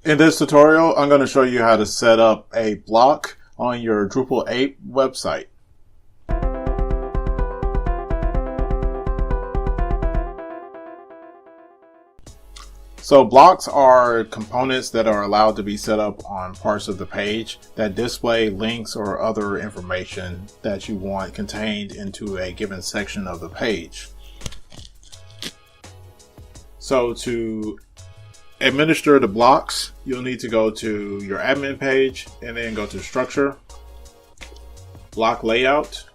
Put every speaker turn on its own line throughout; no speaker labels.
In this tutorial, I'm going to show you how to set up a block on your Drupal 8 website. So blocks are components that are allowed to be set up on parts of the page that display links or other information that you want contained into a given section of the page. So to administer the blocks, you'll need to go to your admin page and then go to structure, block layout,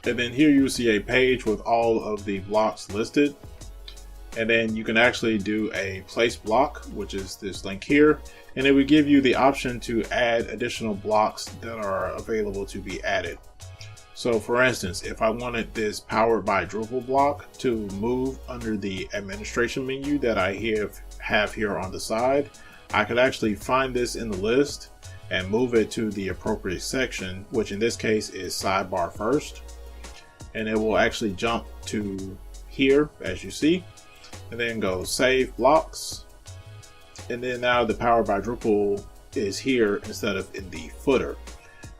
and then here you see a page with all of the blocks listed. And then you can actually do a place block, which is this link here, and it would give you the option to add additional blocks that are available to be added. So for instance, if I wanted this powered by Drupal block to move under the administration menu that I have here on the side, I could actually find this in the list and move it to the appropriate section, which in this case is sidebar first. And it will actually jump to here, as you see, and then go save blocks. And then now the powered by Drupal is here instead of in the footer.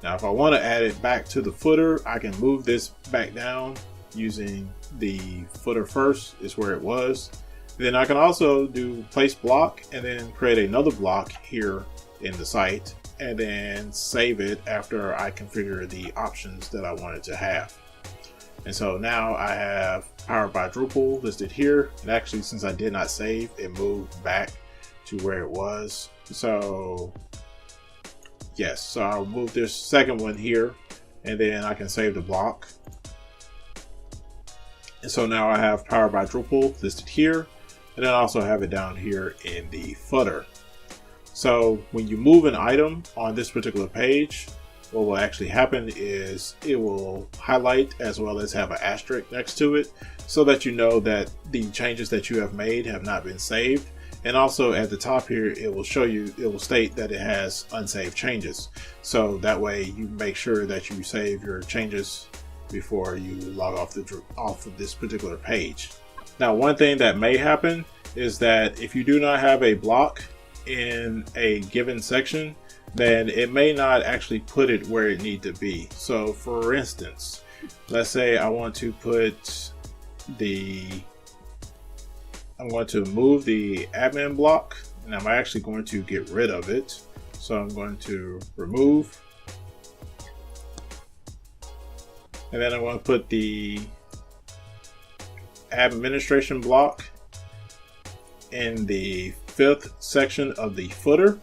Now, if I want to add it back to the footer, I can move this back down using the footer first is where it was. Then I can also do place block and then create another block here in the site and then save it after I configure the options that I wanted to have. And so now I have powered by Drupal listed here. And actually, since I did not save, it moved back to where it was. So yes, so I'll move this second one here and then I can save the block. And so now I have powered by Drupal listed here, and then I also have it down here in the footer. So when you move an item on this particular page, what will actually happen is it will highlight as well as have an asterisk next to it so that you know that the changes that you have made have not been saved. And also at the top here, it will show you, it will state that it has unsaved changes. So that way you make sure that you save your changes before you log off of this particular page. Now, one thing that may happen is that if you do not have a block in a given section, then it may not actually put it where it needs to be. So for instance, let's say I want to put I'm going to move the admin block, and I'm actually going to get rid of it. So I'm going to remove, and then I'm going to put the administration block in the 5th section of the footer.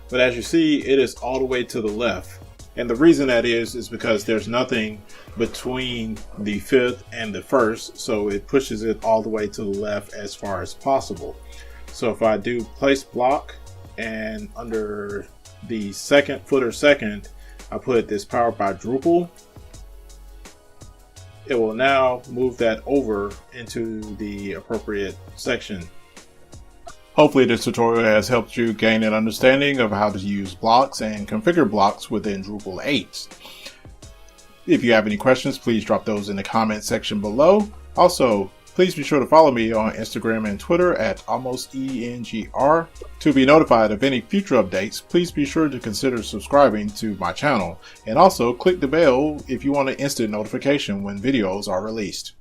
But as you see, it is all the way to the left. And the reason that is because there's nothing between the 5th and the 1st. So it pushes it all the way to the left as far as possible. So if I do place block and under the second footer second, I put this powered by Drupal, it will now move that over into the appropriate section. Hopefully this tutorial has helped you gain an understanding of how to use blocks and configure blocks within Drupal 8. If you have any questions, please drop those in the comment section below. Also, please be sure to follow me on Instagram and Twitter at almostengr. To be notified of any future updates, please be sure to consider subscribing to my channel, and also click the bell if you want an instant notification when videos are released.